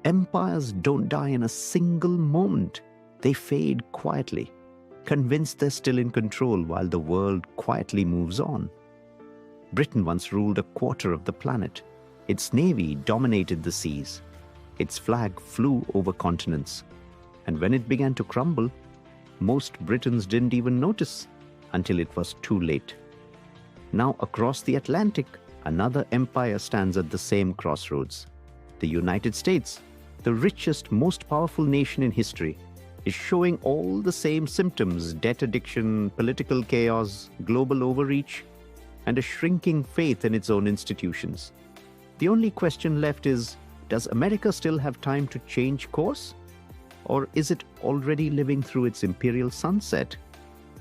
Empires don't die in a single moment. They fade quietly, convinced they're still in control while the world quietly moves on. Britain once ruled a quarter of the planet. Its navy dominated the seas. Its flag flew over continents. And when it began to crumble, most Britons didn't even notice until it was too late. Now, across the Atlantic, another empire stands at the same crossroads. The United States, the richest, most powerful nation in history, is showing all the same symptoms: debt addiction, political chaos, global overreach, and a shrinking faith in its own institutions. The only question left is, does America still have time to change course? Or is it already living through its imperial sunset?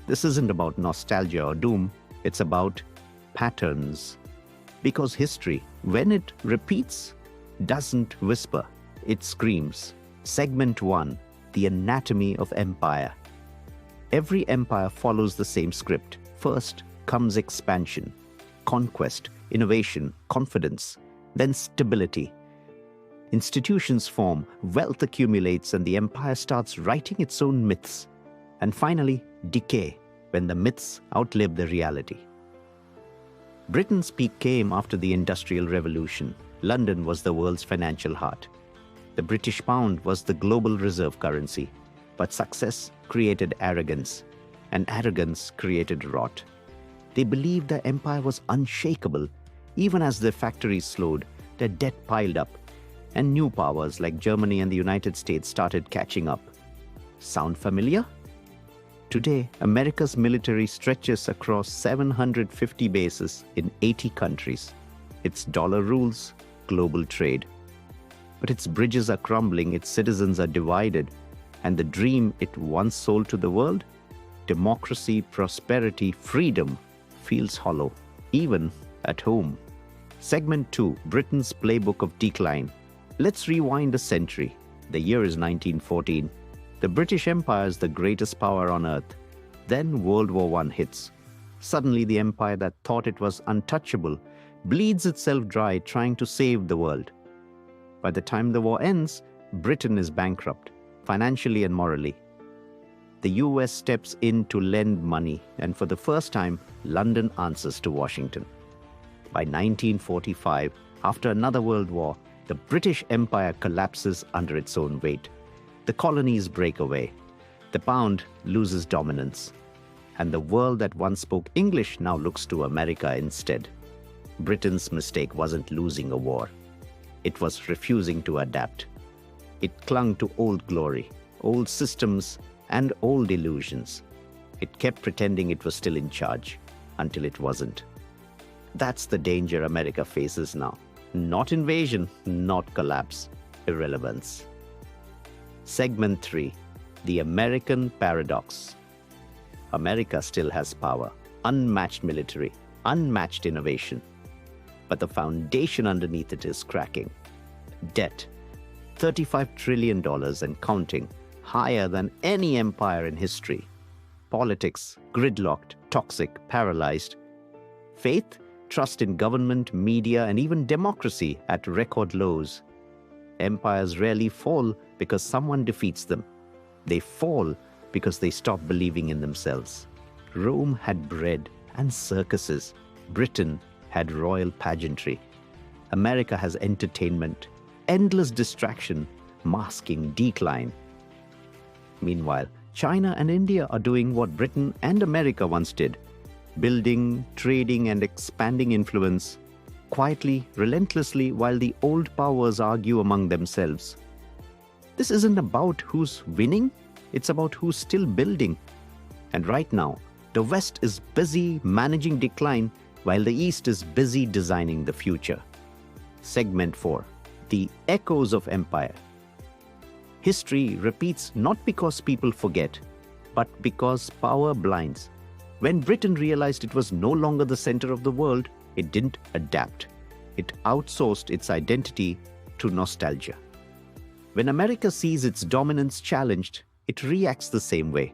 This isn't about nostalgia or doom, it's about patterns. Because history, when it repeats, doesn't whisper, it screams. Segment 1. The anatomy of empire. Every empire follows the same script. First comes expansion, conquest, innovation, confidence, then stability. Institutions form, wealth accumulates, and the empire starts writing its own myths. And finally, decay, when the myths outlive the reality. Britain's peak came after the Industrial Revolution. London was the world's financial heart. The British pound was the global reserve currency. But success created arrogance, and arrogance created rot. They believed their empire was unshakable. Even as their factories slowed, their debt piled up, and new powers like Germany and the United States started catching up. Sound familiar? Today, America's military stretches across 750 bases in 80 countries. Its dollar rules global trade. But its bridges are crumbling, its citizens are divided, and the dream it once sold to the world, democracy, prosperity, freedom, feels hollow, even at home. Segment 2, Britain's Playbook of Decline. Let's rewind a century. The year is 1914. The British Empire is the greatest power on earth. Then World War I hits. Suddenly, the empire that thought it was untouchable bleeds itself dry trying to save the world. By the time the war ends, Britain is bankrupt, financially and morally. The US steps in to lend money, and for the first time, London answers to Washington. By 1945, after another world war, the British Empire collapses under its own weight. The colonies break away. The pound loses dominance. And the world that once spoke English now looks to America instead. Britain's mistake wasn't losing a war. It was refusing to adapt. It clung to old glory, old systems, and old illusions. It kept pretending it was still in charge, until it wasn't. That's the danger America faces now. Not invasion, not collapse, irrelevance. Segment 3. The American Paradox. America still has power, unmatched military, unmatched innovation. But the foundation underneath it is cracking. Debt, $35 trillion and counting, higher than any empire in history. Politics, gridlocked, toxic, paralyzed. Faith, trust in government, media, and even democracy at record lows. Empires rarely fall because someone defeats them. They fall because they stop believing in themselves. Rome had bread and circuses. Britain had royal pageantry. America has entertainment, endless distraction, masking decline. Meanwhile, China and India are doing what Britain and America once did, building, trading, and expanding influence, quietly, relentlessly, while the old powers argue among themselves. This isn't about who's winning, it's about who's still building. And right now, the West is busy managing decline, while the East is busy designing the future. Segment 4. The Echoes of Empire. History repeats not because people forget, but because power blinds. When Britain realized it was no longer the center of the world, it didn't adapt. It outsourced its identity to nostalgia. When America sees its dominance challenged, it reacts the same way,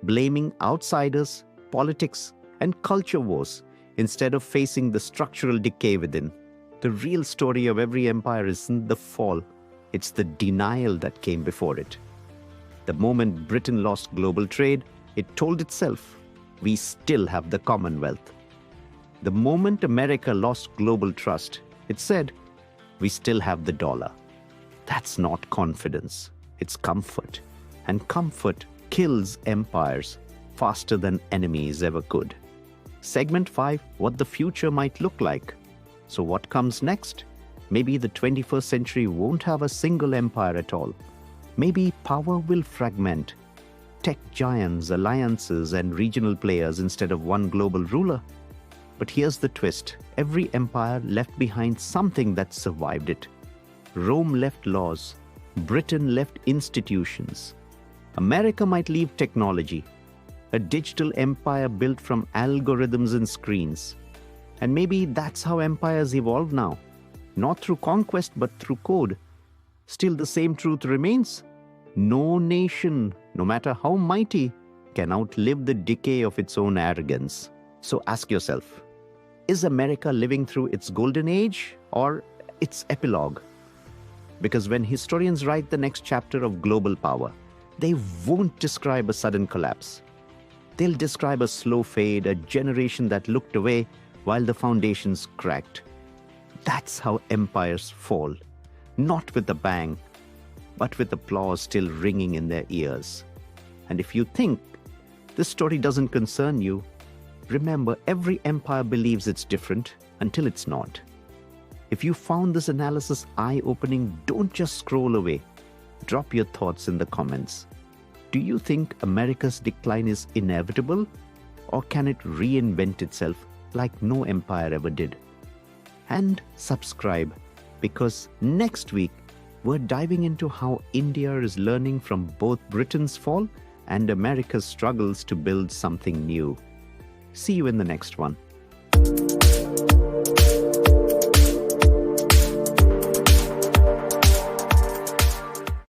blaming outsiders, politics, and culture wars instead of facing the structural decay within. The real story of every empire isn't the fall, It's the denial that came before it. The moment Britain lost global trade, it told itself, we still have the Commonwealth. The moment America lost global trust, it said, we still have the dollar. That's not confidence, it's comfort. And comfort kills empires faster than enemies ever could. Segment 5, what the future might look like. So what comes next? Maybe the 21st century won't have a single empire at all. Maybe power will fragment. Tech giants, alliances, and regional players instead of one global ruler. But here's the twist. Every empire left behind something that survived it. Rome left laws. Britain left institutions. America might leave technology. A digital empire built from algorithms and screens. And maybe that's how empires evolve now. Not through conquest, but through code. Still, the same truth remains. No nation, no matter how mighty, can outlive the decay of its own arrogance. So ask yourself, is America living through its golden age or its epilogue? Because when historians write the next chapter of global power, they won't describe a sudden collapse. They'll describe a slow fade, a generation that looked away while the foundations cracked. That's how empires fall, not with a bang, but with applause still ringing in their ears. And if you think this story doesn't concern you, remember every empire believes it's different until it's not. If you found this analysis eye-opening, don't just scroll away. Drop your thoughts in the comments. Do you think America's decline is inevitable, or can it reinvent itself like no empire ever did? And subscribe, because next week we're diving into how India is learning from both Britain's fall and America's struggles to build something new. See you in the next one.